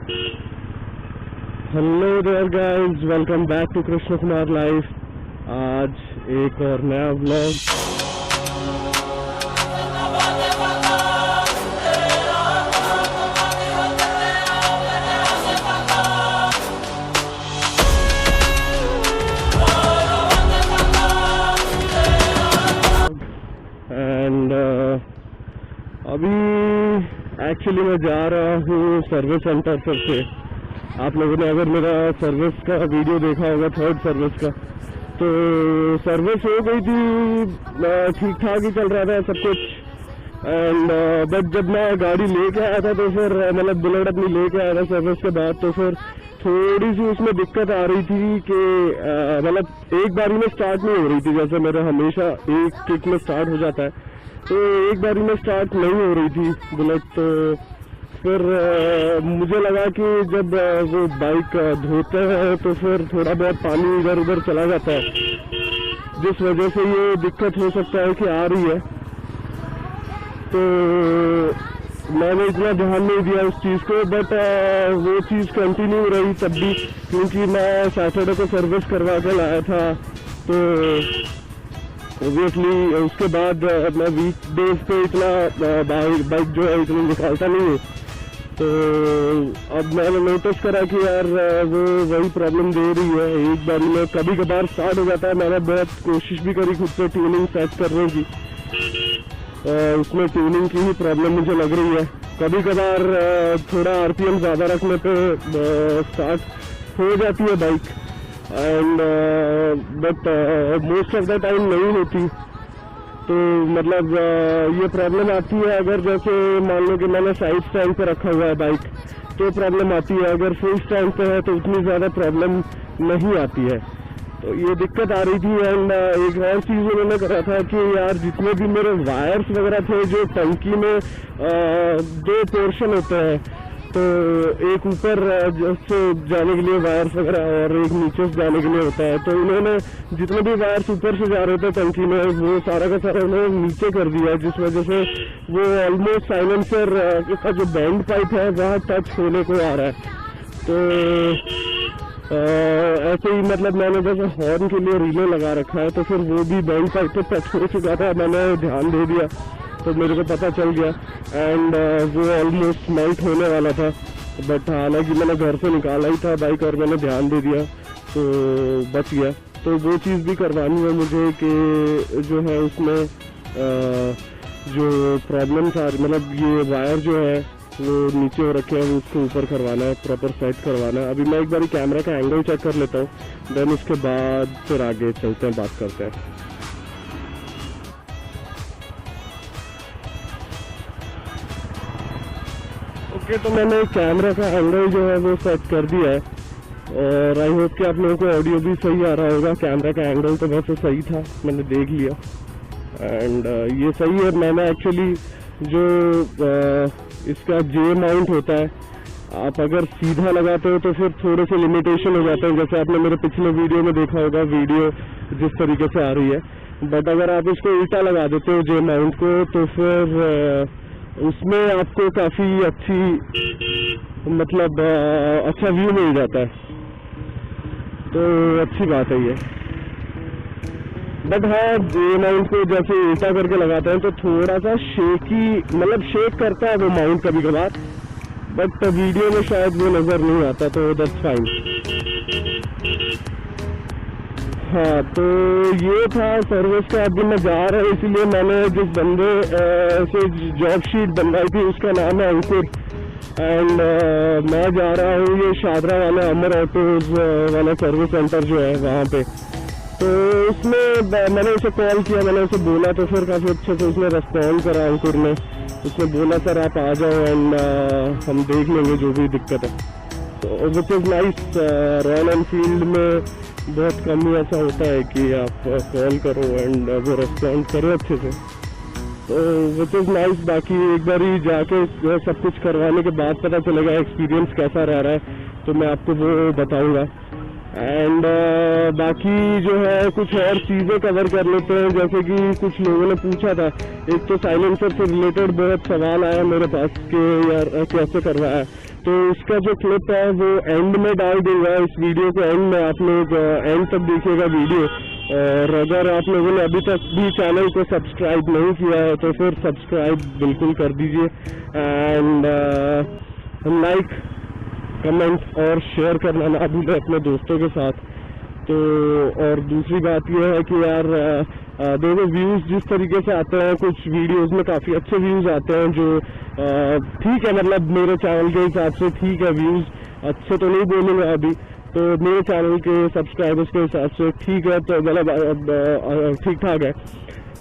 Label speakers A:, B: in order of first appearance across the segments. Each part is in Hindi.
A: Hello there guys, welcome back to Krishna Kumar life. आज एक और नया व्लॉग। एंड अभी एक्चुअली मैं जा रहा हूँ सर्विस सेंटर पर से। आप लोगों ने अगर मेरा सर्विस का वीडियो देखा होगा, थर्ड सर्विस का, तो सर्विस हो गई थी, ठीक ठाक ही चल रहा था सब कुछ। एंड बट जब मैं गाड़ी लेके आया था तो फिर मतलब बुलेट अपनी लेके आया था सर्विस के बाद, तो फिर थोड़ी सी उसमें दिक्कत आ रही थी कि मतलब एक बारी में स्टार्ट नहीं हो रही थी। जैसे मेरा हमेशा एक किक में स्टार्ट हो जाता है, तो एक बारी में स्टार्ट नहीं हो रही थी बुलेट। तो फिर मुझे लगा कि जब वो बाइक धोते हैं तो फिर थोड़ा बहुत पानी इधर उधर चला जाता है, जिस वजह से ये दिक्कत हो सकता है कि आ रही है। तो मैंने इतना ध्यान नहीं दिया उस चीज़ को, बट वो चीज़ कंटिन्यू रही तब भी, क्योंकि मैं सैटरडे को सर्विस करवा के लाया था। तो ऑब्वियसली उसके बाद मैं वीक डेज पे इतना बाइक जो है इतनी निकालता नहीं हूँ। तो अब मैंने नोटिस करा कि यार वो वही प्रॉब्लम दे रही है। एक बार में कभी कभार स्टार्ट हो जाता है। मैंने बहुत कोशिश भी करी खुद से ट्यूनिंग सेट करने की, उसमें ट्यूनिंग की ही प्रॉब्लम मुझे लग रही है। कभी कभार थोड़ा आरपीएम ज़्यादा रखने पे स्टार्ट हो जाती है bike, and but most of the time नहीं होती। तो मतलब ये प्रॉब्लम आती है अगर जैसे मान लो कि मैंने साइड स्टैंड पे रखा हुआ है बाइक, तो प्रॉब्लम आती है। अगर फुल स्टैंड पे है तो उतनी ज़्यादा प्रॉब्लम नहीं आती है। तो ये दिक्कत आ रही थी। एंड एक और चीज़ उन्होंने करा था कि यार जितने भी मेरे वायर्स वगैरह थे, जो टंकी में दो पोर्शन होते हैं, तो एक ऊपर से जाने के लिए वायर्स वगैरह और एक नीचे से जाने के लिए होता है। तो उन्होंने जितने भी वायर्स ऊपर से जा रहे थे टंकी में, वो सारा का सारा उन्होंने नीचे कर दिया, जिस वजह से वो ऑलमोस्ट साइलेंसर का जो बैंड पाइप है वहाँ टच होने को आ रहा है। तो ऐसे ही मतलब मैंने जैसे हॉर्न के लिए रिले लगा रखा है, तो फिर वो भी बैंड पाइप पे टच हो चुका था। मैंने ध्यान दे दिया तो मेरे को पता चल गया, एंड वो ऑलमोस्ट मेल्ट होने वाला था। बट हालांकि मैंने घर से निकाला ही था बाइक और मैंने ध्यान दे दिया तो बच गया। तो वो चीज़ भी करवानी है मुझे कि जो है उसमें जो प्रॉब्लम्स आ रही, मतलब ये वायर जो है वो नीचे हो रखे हैं, उसको ऊपर करवाना है, प्रॉपर सेट करवाना है। अभी मैं एक बार कैमरा का एंगल चेक कर लेता हूँ, देन उसके बाद फिर आगे चलते हैं, बात करते हैं। ओके, तो मैंने कैमरा का एंगल जो है वो सेट कर दिया है, और आई होप कि आप लोगों को ऑडियो भी सही आ रहा होगा। कैमरा का एंगल तो वैसे सही था, मैंने देख लिया, एंड ये सही है। मैंने एक्चुअली जो इसका जे माउंट होता है, आप अगर सीधा लगाते हो तो फिर थोड़े से लिमिटेशन हो जाते हैं, जैसे आपने मेरे पिछले वीडियो में देखा होगा, वीडियो जिस तरीके से आ रही है। बट अगर आप इसको उल्टा लगा देते हो जे माउंट को, तो फिर उसमें आपको काफ़ी अच्छी मतलब अच्छा व्यू मिल जाता है। तो अच्छी बात है ये। बट हाँ, जे माउंट को जैसे उल्टा करके लगाते हैं तो थोड़ा सा शेकी, मतलब शेक करता है वो माउंट कभी कभार, बट वीडियो में शायद वो नज़र नहीं आता, तो दैट्स फाइन। हाँ, तो ये था सर्विस का। अभी मैं जा रहा हूँ, इसीलिए मैंने जिस बंदे से जॉब शीट बनवाई थी उसका नाम है अंकुर, एंड मैं जा रहा हूँ ये शादरा वाला अमर ऑटोज वाला सर्विस सेंटर जो है वहाँ पे। तो उसमें मैंने उसे कॉल किया, मैंने उसे बोला, तो फिर काफ़ी अच्छे से उसने रेस्पॉन्ड करा अंकुर ने। उसने बोला सर आप आ जाओ एंड हम देख लेंगे जो भी दिक्कत है। तो which is nice. Royal Enfield में बहुत कम ही ऐसा होता है कि आप कॉल करो एंड वो रेस्पॉन्ड करो अच्छे से, तो विच इज़ नाइस। बाकी एक बार ही जाके सब कुछ करवाने के बाद पता चलेगा एक्सपीरियंस कैसा रह रहा है, तो मैं आपको वो बताऊँगा। एंड बाकी जो है कुछ और चीज़ें कवर कर लेते हैं, जैसे कि कुछ लोगों ने पूछा था। एक तो साइलेंसर से रिलेटेड बहुत सवाल आया मेरे पास कि यार कैसे करवाया है। तो इसका जो क्लिप है वो एंड में डाल दूंगा, इस वीडियो के एंड में। आप लोग एंड तक देखिएगा वीडियो। और अगर आप लोगों ने अभी तक भी चैनल को सब्सक्राइब नहीं किया है तो फिर सब्सक्राइब बिल्कुल कर दीजिए, एंड लाइक, कमेंट और शेयर करना ना भूलें अपने दोस्तों के साथ। तो और दूसरी बात यह है कि यार देखो, व्यूज़ जिस तरीके से आते हैं, कुछ वीडियोस में काफ़ी अच्छे व्यूज़ आते हैं, जो ठीक है, मतलब मेरे चैनल के हिसाब से ठीक है। व्यूज़ अच्छे तो नहीं बोलूँगा अभी, तो मेरे चैनल के सब्सक्राइबर्स के हिसाब से ठीक है, तो मतलब ठीक ठाक है।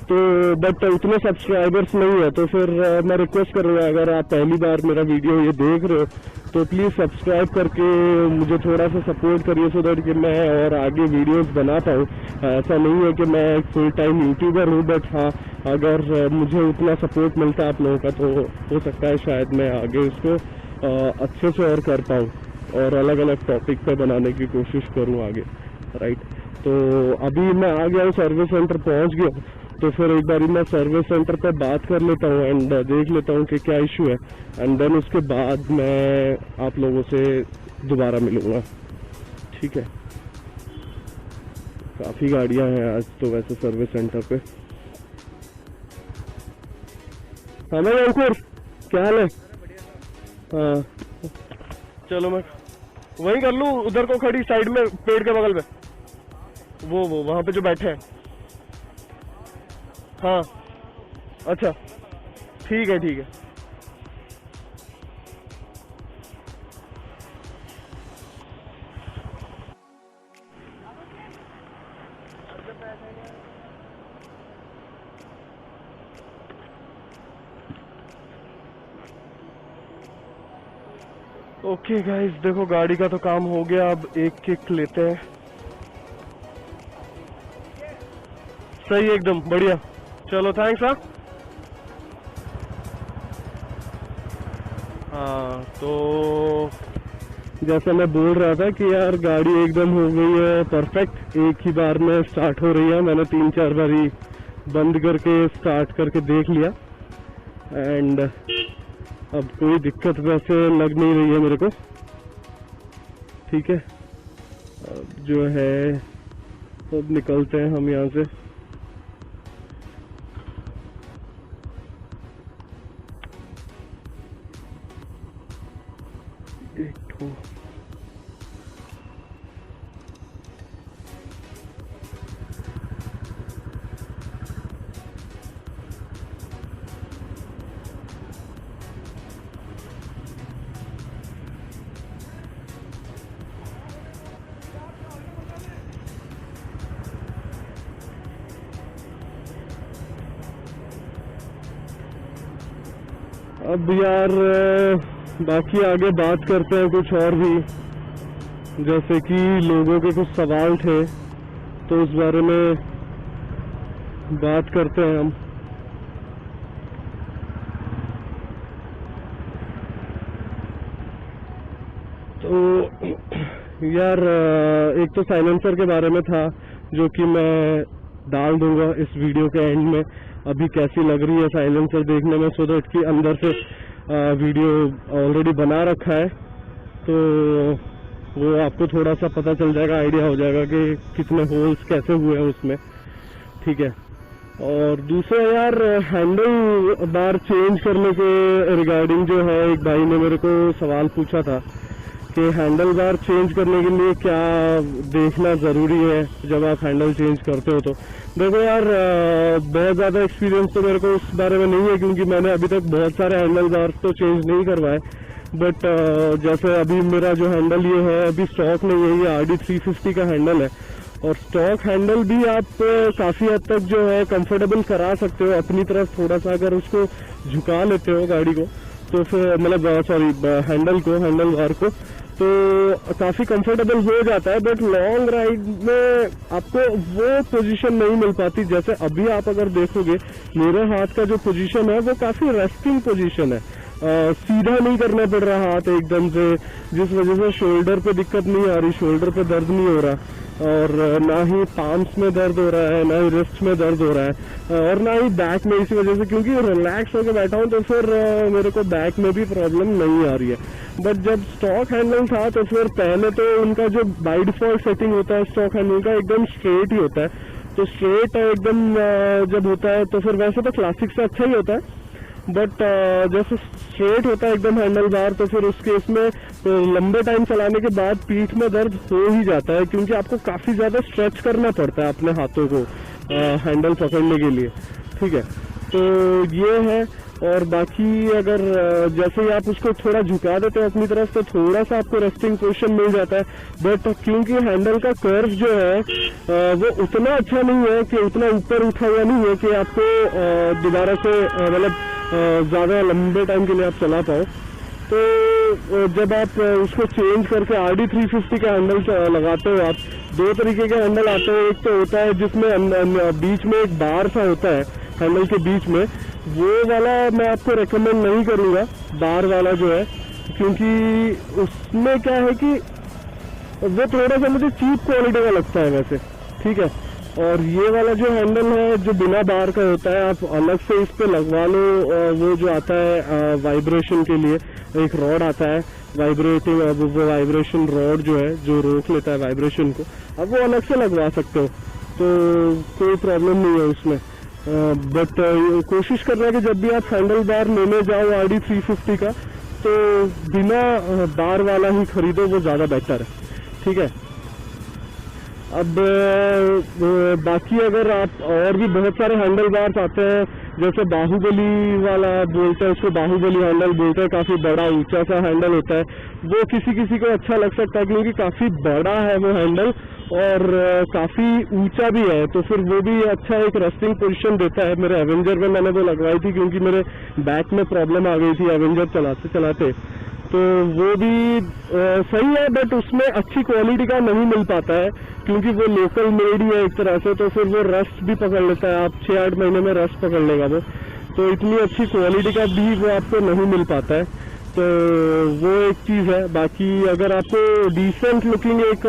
A: तो बट उतने सब्सक्राइबर्स नहीं है, तो फिर मैं रिक्वेस्ट करूँगा, अगर आप पहली बार मेरा वीडियो ये देख रहे हो तो प्लीज़ सब्सक्राइब करके मुझे थोड़ा सा सपोर्ट करिए, सो दैट कि मैं और आगे वीडियोस बना पाऊँ। ऐसा नहीं है कि मैं एक फुल टाइम यूट्यूबर हूँ, बट हाँ, अगर मुझे उतना सपोर्ट मिलता है आप लोगों का तो हो सकता है शायद मैं आगे इसको अच्छे से और कर पाऊँ और अलग अलग टॉपिक पे बनाने की कोशिश करूँ आगे, राइट। तो अभी मैं आ गया हूँ, सर्विस सेंटर पहुँच गया, तो फिर एक बार मैं सर्विस सेंटर पे बात कर लेता हूँ एंड देख लेता हूँ कि क्या इशू है, एंड देन उसके बाद मैं आप लोगों से दोबारा मिलूँगा, ठीक है। काफ़ी गाड़ियाँ हैं आज तो वैसे सर्विस सेंटर पे। हाँ भाई अंकुर, क्या हाल है? हाँ चलो मैं वहीं कर लूँ, उधर को खड़ी साइड में पेड़ के बगल में, वो वहाँ पे जो बैठे हैं। हाँ अच्छा ठीक है, ठीक है। ओके गाइस, देखो गाड़ी का तो काम हो गया, अब एक किक लेते हैं। सही, एकदम बढ़िया, चलो थैंक्स। हाँ तो जैसा मैं बोल रहा था कि यार गाड़ी एकदम हो गई है परफेक्ट, एक ही बार में स्टार्ट हो रही है। मैंने 3-4 बार ही बंद करके स्टार्ट करके देख लिया, एंड अब कोई दिक्कत वैसे लग नहीं रही है मेरे को, ठीक है। अब जो है अब निकलते हैं हम यहाँ से। अब यार बाकी आगे बात करते हैं कुछ और भी, जैसे कि लोगों के कुछ सवाल थे तो उस बारे में बात करते हैं हम। तो यार एक तो साइलेंसर के बारे में था, जो कि मैं डाल दूंगा इस वीडियो के एंड में, अभी कैसी लग रही है साइलेंसर देखने में, सो दैट कि अंदर से वीडियो ऑलरेडी बना रखा है तो वो आपको थोड़ा सा पता चल जाएगा, आइडिया हो जाएगा कि कितने होल्स कैसे हुए हैं उसमें, ठीक है। और दूसरा यार, हैंडल बार चेंज करने के रिगार्डिंग जो है, एक भाई ने मेरे को सवाल पूछा था कि हैंडल बार चेंज करने के लिए क्या देखना ज़रूरी है जब आप हैंडल चेंज करते हो। तो देखो यार, बहुत ज़्यादा एक्सपीरियंस तो मेरे को उस बारे में नहीं है, क्योंकि मैंने अभी तक बहुत सारे हैंडल बार तो चेंज नहीं करवाए, बट जैसे अभी मेरा जो हैंडल ये है अभी स्टॉक नहीं है, ये RD 350 का हैंडल है, और स्टॉक हैंडल भी आप काफ़ी हद तक जो है कंफर्टेबल करा सकते हो अपनी तरफ, थोड़ा सा अगर उसको झुका लेते हो गाड़ी को, तो फिर मतलब सॉरी हैंडल बार को, तो काफ़ी कंफर्टेबल हो जाता है। बट लॉन्ग राइड में आपको वो पोजीशन नहीं मिल पाती। जैसे अभी आप अगर देखोगे मेरे हाथ का जो पोजीशन है वो काफ़ी रेस्टिंग पोजीशन है, सीधा नहीं करना पड़ रहा हाथ एकदम से, जिस वजह से शोल्डर पे दिक्कत नहीं आ रही, शोल्डर पे दर्द नहीं हो रहा। और ना ही पाम्स में दर्द हो रहा है, ना ही रिस्ट में दर्द हो रहा है और ना ही बैक में, इसी वजह से क्योंकि रिलैक्स होकर बैठा हूँ तो फिर मेरे को बैक में भी प्रॉब्लम नहीं आ रही है। बट जब स्टॉक हैंडल था तो फिर पहले तो उनका जो बाय डिफॉल्ट सेटिंग होता है स्टॉक हैंडल का एकदम स्ट्रेट ही होता है, तो स्ट्रेट एकदम जब होता है तो फिर वैसे तो क्लासिक से अच्छा ही होता है, बट जैसे स्ट्रेट होता है एकदम हैंडल बार तो फिर उस केस में तो लंबे टाइम चलाने के बाद पीठ में दर्द हो ही जाता है, क्योंकि आपको काफ़ी ज़्यादा स्ट्रेच करना पड़ता है अपने हाथों को हैंडल पकड़ने के लिए। ठीक है, तो ये है। और बाकी अगर जैसे ही आप उसको थोड़ा झुका देते हो अपनी तरफ तो थोड़ा सा आपको रेस्टिंग पोजीशन मिल जाता है, बट क्योंकि हैंडल का कर्व जो है वो उतना अच्छा नहीं है कि उतना ऊपर उठा हुआ नहीं है कि आपको दोबारा से मतलब ज़्यादा लंबे टाइम के लिए आप चला पाओ। तो जब आप उसको चेंज करके RD 350 का हैंडल लगाते हो, आप दो तरीके के हैंडल आते हैं। एक तो होता है जिसमें बीच में एक बार सा होता है हैंडल के बीच में, वो वाला मैं आपको रेकमेंड नहीं करूँगा, बार वाला जो है, क्योंकि उसमें क्या है कि वो थोड़ा सा मुझे चीप क्वालिटी का लगता है वैसे। ठीक है, और ये वाला जो हैंडल है जो बिना बार का होता है, आप अलग से इस पे लगवा लो। वो जो आता है वाइब्रेशन के लिए एक रॉड आता है वाइब्रेटिंग, वो वाइब्रेशन रॉड जो है जो रोक लेता है वाइब्रेशन को, अब वो अलग से लगवा सकते हो, तो कोई प्रॉब्लम नहीं है उसमें। बट कोशिश करना है कि जब भी आप हैंडल बार लेने जाओ RD 350 का तो बिना बार वाला ही खरीदो, वो ज़्यादा बेटर है। ठीक है, अब बाकी अगर आप और भी बहुत सारे हैंडल बार्स आते हैं, जैसे बाहुबली वाला बोलते हैं उसको, बाहुबली हैंडल बोलते हैं, काफ़ी बड़ा ऊंचा सा हैंडल होता है, वो किसी किसी को अच्छा लग सकता है क्योंकि काफ़ी बड़ा है वो हैंडल और काफ़ी ऊंचा भी है, तो फिर वो भी अच्छा एक रेस्टिंग पोजीशन देता है। मेरे एवेंजर में मैंने वो लगवाई थी क्योंकि मेरे बैक में प्रॉब्लम आ गई थी एवेंजर चलाते चलाते, तो वो भी सही है, बट उसमें अच्छी क्वालिटी का नहीं मिल पाता है क्योंकि वो लोकल मेड ही है एक तरह से, तो फिर वो रस्ट भी पकड़ लेता है, आप 6-8 महीने में रस्ट पकड़ लेगा वो, तो इतनी अच्छी क्वालिटी का भी वो आपको नहीं मिल पाता है, तो वो एक चीज़ है। बाकी अगर आपको डिसेंट लुकिंग एक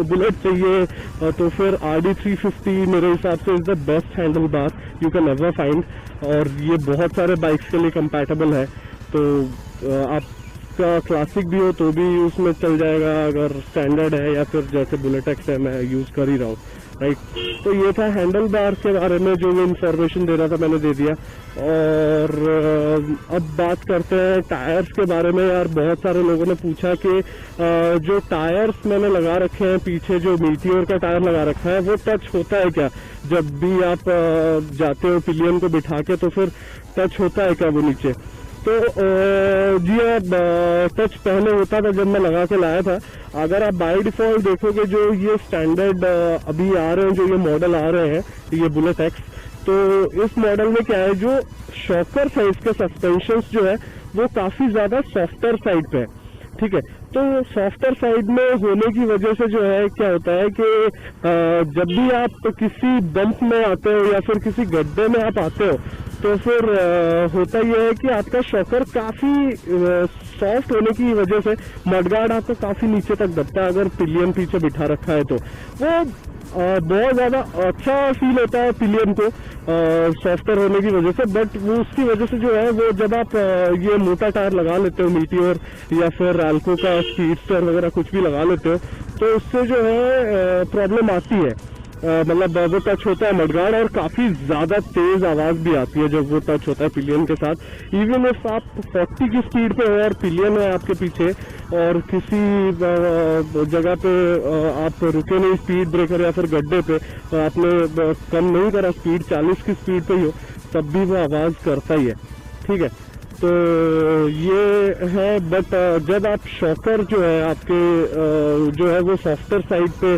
A: बुलेट चाहिए तो फिर RD 350 मेरे हिसाब से is the best handle bar you can ever find, और ये बहुत सारे बाइक्स के लिए कंपैटिबल है, तो आप का क्लासिक भी हो तो भी उसमें चल जाएगा अगर स्टैंडर्ड है, या फिर जैसे बुलेट एक्स है मैं यूज़ कर ही रहा हूँ, राइट। तो ये था हैंडल बार के बारे में जो इन्फॉर्मेशन देना था मैंने दे दिया। और अब बात करते हैं टायर्स के बारे में। यार बहुत सारे लोगों ने पूछा कि जो टायर्स मैंने लगा रखे हैं पीछे, जो मीटियोर का टायर लगा रखा है वो टच होता है क्या जब भी आप जाते हो पिलियन को बिठा के, तो फिर टच होता है क्या वो नीचे? तो जी टच पहले होता था जब मैं लगा के लाया था। अगर आप बाय डिफॉल्ट देखोगे जो ये स्टैंडर्ड अभी आ रहे हैं, जो ये मॉडल आ रहे हैं, ये बुलेट एक्स, तो इस मॉडल में क्या है, जो शॉकर है इसके सस्पेंशंस जो है वो काफ़ी ज़्यादा सॉफ्टर साइड पे है। ठीक है, तो सॉफ्टर साइड में होने की वजह से जो है क्या होता है कि जब भी आप किसी बम्प में आते हो या फिर किसी गड्ढे में आप आते हो तो फिर होता यह है कि आपका शॉकर काफ़ी सॉफ्ट होने की वजह से मडगार्ड आपको काफ़ी नीचे तक दबता है अगर पिलियन पीछे बिठा रखा है, तो वो बहुत ज़्यादा अच्छा फील होता है पिलियन को सॉफ्टर होने की वजह से। बट वो उसकी वजह से जो है वो जब आप ये मोटा टायर लगा लेते हो, मीटियोर या फिर रैल्को का स्पीडस्टर वगैरह कुछ भी लगा लेते हो, तो उससे जो है प्रॉब्लम आती है। मतलब वो टच होता है मडगार्ड और काफ़ी ज़्यादा तेज़ आवाज़ भी आती है जब वो टच होता है पिलियन के साथ। इवन इफ आप 40 की स्पीड पे हो और पिलियन है आपके पीछे और किसी जगह पे आप रुके नहीं स्पीड ब्रेकर या फिर गड्ढे पे, तो आपने कम नहीं करा स्पीड, 40 की स्पीड पे ही हो, तब भी वो आवाज़ करता ही है। ठीक है, तो ये है। बट जब आप शॉकर जो है आपके जो है वो सॉफ्टर साइड पे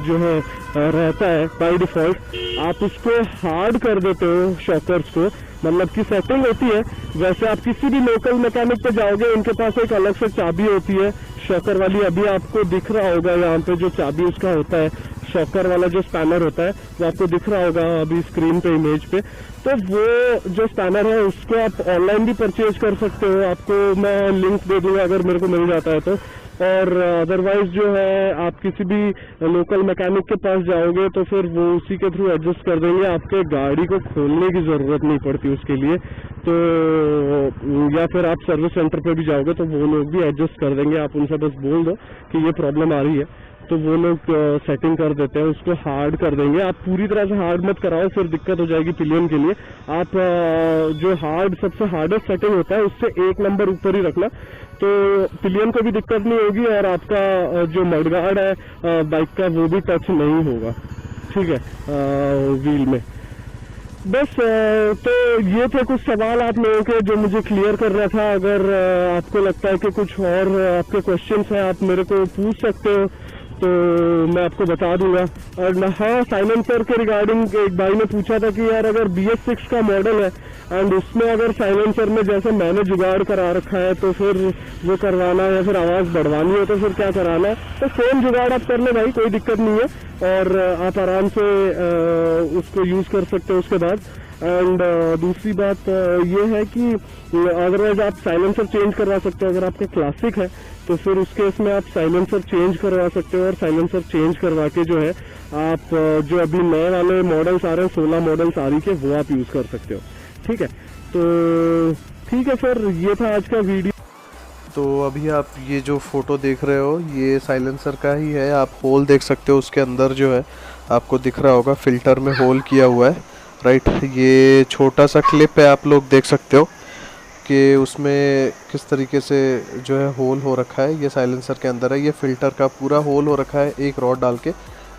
A: जो है रहता है बाय डिफॉल्ट, आप उसको हार्ड कर देते हो शॉकर्स को, मतलब की सेटिंग होती है। वैसे आप किसी भी लोकल मैकेनिक पे जाओगे, उनके पास एक अलग से चाबी होती है शॉकर वाली, अभी आपको दिख रहा होगा यहाँ पे जो चाबी उसका होता है, शॉकर वाला जो स्पैनर होता है वो आपको दिख रहा होगा अभी स्क्रीन पे, इमेज पे। तो वो जो स्पैनर है उसको आप ऑनलाइन भी परचेज कर सकते हो, आपको मैं लिंक दे दूंगा अगर मेरे को मिल जाता है और अदरवाइज जो है आप किसी भी लोकल मैकेनिक के पास जाओगे तो फिर वो उसी के थ्रू एडजस्ट कर देंगे, आपके गाड़ी को खोलने की ज़रूरत नहीं पड़ती उसके लिए। तो या फिर आप सर्विस सेंटर पे भी जाओगे तो वो लोग भी एडजस्ट कर देंगे, आप उनसे बस बोल दो कि ये प्रॉब्लम आ रही है तो वो लोग सेटिंग कर देते हैं, उसको हार्ड कर देंगे। आप पूरी तरह से हार्ड मत कराओ, फिर दिक्कत हो जाएगी पिलियन के लिए। आप जो हार्ड सबसे हार्डेस्ट सेटिंग होता है उससे 1 नंबर ऊपर ही रखना, तो पिलियन को भी दिक्कत नहीं होगी और आपका जो मडगार्ड है बाइक का वो भी टच नहीं होगा, ठीक है, व्हील में। बस तो ये थे कुछ सवाल आप लोगों के जो मुझे क्लियर करना था। अगर आपको लगता है कि कुछ और आपके क्वेश्चंस हैं आप मेरे को पूछ सकते हो तो मैं आपको बता दूंगा। और हाँ, साइलेंसर के रिगार्डिंग एक भाई ने पूछा था कि यार अगर BS6 का मॉडल है एंड उसमें अगर साइलेंसर में जैसे मैंने जुगाड़ करा रखा है तो फिर वो करवाना या फिर आवाज़ बढ़वानी हो तो फिर क्या कराना है, तो सेम जुगाड़ आप कर ले भाई, कोई दिक्कत नहीं है और आप आराम से उसको यूज़ कर सकते हो उसके बाद। एंड दूसरी बात ये है कि अदरवाइज आप साइलेंसर चेंज करवा सकते हो। अगर आपका क्लासिक है तो फिर उस केस में आप साइलेंसर चेंज करवा सकते हो और साइलेंसर चेंज करवा के जो है आप जो अभी नए वाले मॉडल्स आ रहे हैं 16 मॉडल्स आ रही के वो आप यूज़ कर सकते हो, ठीक है। तो ठीक है सर, ये था आज का वीडियो।
B: तो अभी आप ये जो फ़ोटो देख रहे हो ये साइलेंसर का ही है, आप होल देख सकते हो उसके अंदर जो है आपको दिख रहा होगा फ़िल्टर में होल किया हुआ है, राइट। ये छोटा सा क्लिप है, आप लोग देख सकते हो कि उसमें किस तरीके से जो है होल हो रखा है, ये साइलेंसर के अंदर है। ये फ़िल्टर का पूरा होल हो रखा है एक रॉड डाल के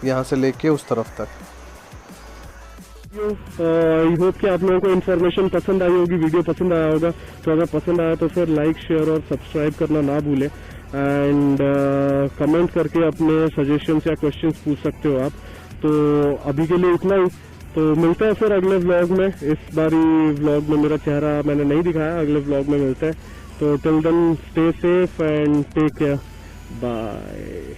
B: यहाँ से लेके उस तरफ तक।
A: आई होप कि आप लोगों को इन्फॉर्मेशन पसंद आई होगी, वीडियो पसंद आया होगा। तो अगर पसंद आया तो फिर लाइक शेयर और सब्सक्राइब करना ना भूलें एंड कमेंट करके अपने सजेशंस या क्वेश्चंस पूछ सकते हो आप। तो अभी के लिए इतना ही, तो मिलते हैं फिर अगले व्लॉग में। इस बारी व्लॉग में मेरा चेहरा मैंने नहीं दिखाया, अगले व्लॉग में मिलते हैं। तो till then stay safe and take care, bye.